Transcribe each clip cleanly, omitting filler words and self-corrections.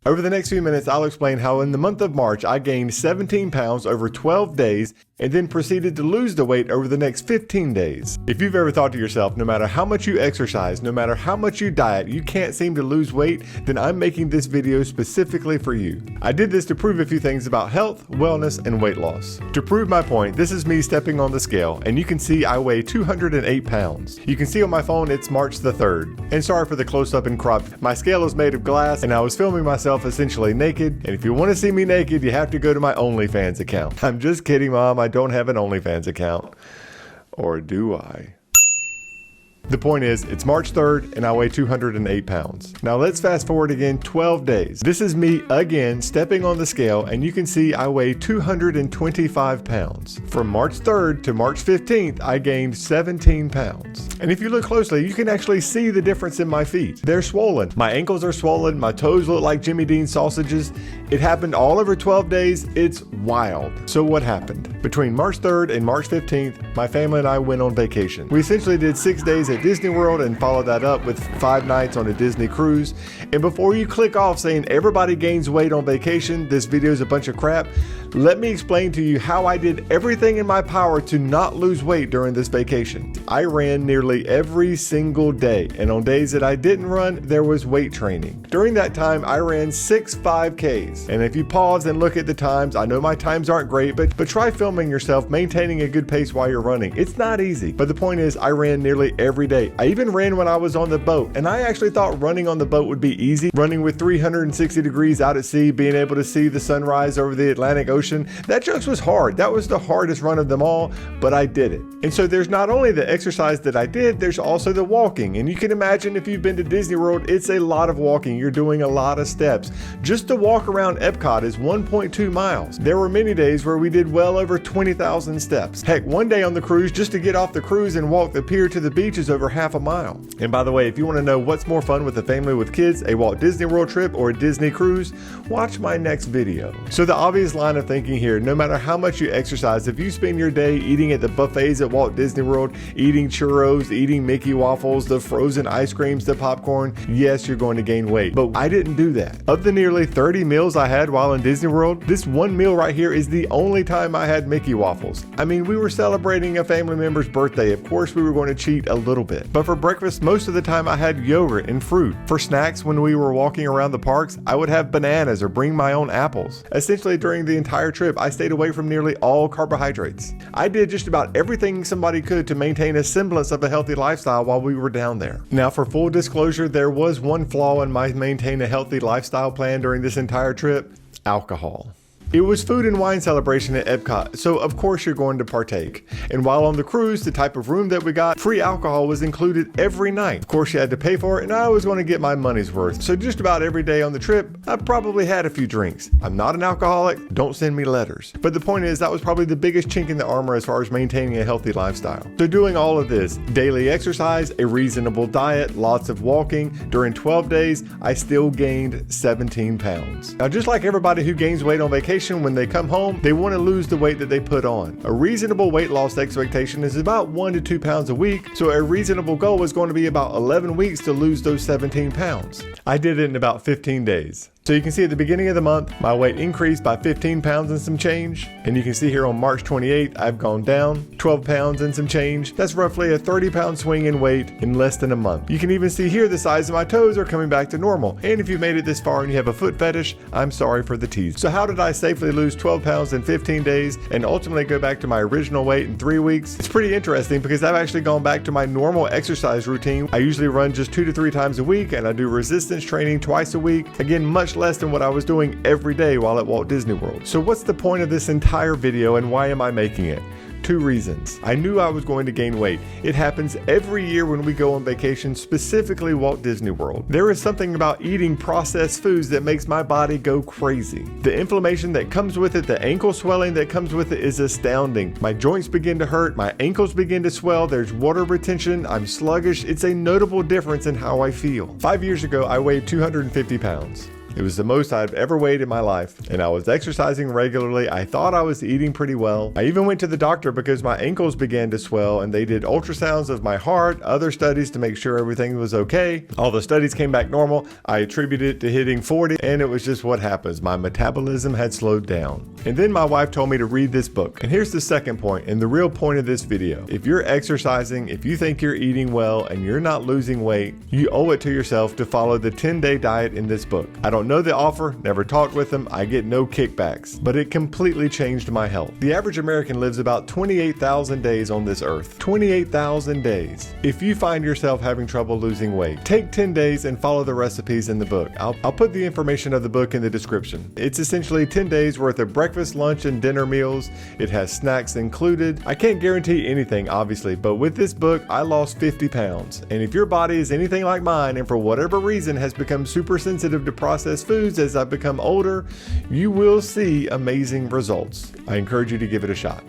Over the next few minutes, I'll explain how in the month of March, I gained 17 pounds over 12 days and then proceeded to lose the weight over the next 15 days. If you've ever thought to yourself, no matter how much you exercise, no matter how much you diet, you can't seem to lose weight, then I'm making this video specifically for you. I did this to prove a few things about health, wellness, and weight loss. To prove my point, this is me stepping on the scale, and you can see I weigh 208 pounds. You can see on my phone it's March the 3rd. And sorry for the close-up and crop. My scale is made of glass, and I was filming myself essentially naked, and if you want to see me naked, you have to go to my OnlyFans account. I'm just kidding, Mom. I don't have an OnlyFans account. Or do I? The point is, it's March 3rd and I weigh 208 pounds. Now let's fast forward again 12 days. This is me again stepping on the scale, and you can see I weigh 225 pounds. From March 3rd to March 15th, I gained 17 pounds. And if you look closely, you can actually see the difference in my feet. They're swollen. My ankles are swollen. My toes look like Jimmy Dean sausages. It happened all over 12 days. It's wild. So what happened? Between March 3rd and March 15th, my family and I went on vacation. We essentially did 6 days at Disney World and followed that up with 5 nights on a Disney cruise. And before you click off saying everybody gains weight on vacation, this video is a bunch of crap, let me explain to you how I did everything in my power to not lose weight during this vacation. I ran nearly every single day, and on days that I didn't run, there was weight training. During that time, I ran 6 5Ks. And if you pause and look at the times, I know my times aren't great, but try filming yourself maintaining a good pace while you're running. It's not easy, but the point is I ran nearly every day. I even ran when I was on the boat, and I actually thought running on the boat would be easy. Running with 360 degrees out at sea, being able to see the sunrise over the Atlantic Ocean, that just was hard. That was the hardest run of them all, but I did it. And so there's not only the exercise that I did, there's also the walking. And you can imagine if you've been to Disney World, it's a lot of walking. You're doing a lot of steps. Just to walk around Epcot is 1.2 miles. There were many days where we did well over 20,000 steps. Heck, one day on the cruise, just to get off the cruise and walk the pier to the beach is over half a mile. And by the way, if you want to know what's more fun with a family with kids, a Walt Disney World trip or a Disney cruise, watch my next video. So the obvious line of thinking here, no matter how much you exercise, if you spend your day eating at the buffets at Walt Disney World, eating churros, eating Mickey waffles, the frozen ice creams, the popcorn, yes, you're going to gain weight. But I didn't do that. Of the nearly 30 meals I had while in Disney World, this one meal right here is the only time I had Mickey waffles. I mean, we were celebrating a family member's birthday. Of course, we were going to cheat a little bit. But for breakfast, most of the time I had yogurt and fruit. For snacks, when we were walking around the parks, I would have bananas or bring my own apples. Essentially, during the entire trip, I stayed away from nearly all carbohydrates. I did just about everything somebody could to maintain a semblance of a healthy lifestyle while we were down there. Now, for full disclosure, there was one flaw in my maintain a healthy lifestyle plan during this entire trip: alcohol. It was food and wine celebration at Epcot, so of course you're going to partake. And while on the cruise, the type of room that we got, free alcohol was included every night. Of course you had to pay for it, and I was going to get my money's worth. So just about every day on the trip, I probably had a few drinks. I'm not an alcoholic, don't send me letters. But the point is, that was probably the biggest chink in the armor as far as maintaining a healthy lifestyle. So doing all of this, daily exercise, a reasonable diet, lots of walking, during 12 days, I still gained 17 pounds. Now just like everybody who gains weight on vacation, when they come home, they want to lose the weight that they put on. A reasonable weight loss expectation is about 1 to 2 pounds a week, so a reasonable goal is going to be about 11 weeks to lose those 17 pounds. I did it in about 15 days. So you can see at the beginning of the month, my weight increased by 15 pounds and some change. And you can see here on March 28th, I've gone down 12 pounds and some change. That's roughly a 30-pound swing in weight in less than a month. You can even see here the size of my toes are coming back to normal. And if you've made it this far and you have a foot fetish, I'm sorry for the tease. So how did I safely lose 12 pounds in 15 days and ultimately go back to my original weight in 3 weeks? It's pretty interesting because I've actually gone back to my normal exercise routine. I usually run just 2 to 3 times a week, and I do resistance training twice a week. Again, much less than what I was doing every day while at Walt Disney World. So what's the point of this entire video, and why am I making it? 2 reasons. I knew I was going to gain weight. It happens every year when we go on vacation, specifically Walt Disney World. There is something about eating processed foods that makes my body go crazy. The inflammation that comes with it, the ankle swelling that comes with it is astounding. My joints begin to hurt, my ankles begin to swell, there's water retention, I'm sluggish. It's a notable difference in how I feel. 5 years ago, I weighed 250 pounds. It was the most I've ever weighed in my life, and I was exercising regularly. I thought I was eating pretty well. I even went to the doctor because my ankles began to swell, and they did ultrasounds of my heart, other studies to make sure everything was okay. All the studies came back normal. I attributed it to hitting 40, and it was just what happens. My metabolism had slowed down. And then my wife told me to read this book. And here's the second point, and the real point of this video. If you're exercising, if you think you're eating well, and you're not losing weight, you owe it to yourself to follow the 10-day diet in this book. I don't know the author, never talked with them, I get no kickbacks, but it completely changed my health. The average American lives about 28,000 days on this earth. 28,000 days. If you find yourself having trouble losing weight, take 10 days and follow the recipes in the book. I'll put the information of the book in the description. It's essentially 10 days worth of breakfast, lunch, and dinner meals. It has snacks included. I can't guarantee anything, obviously, but with this book, I lost 50 pounds. And if your body is anything like mine and for whatever reason has become super sensitive to processed foods as I've become older, you will see amazing results. I encourage you to give it a shot.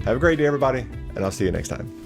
Have a great day, everybody, and I'll see you next time.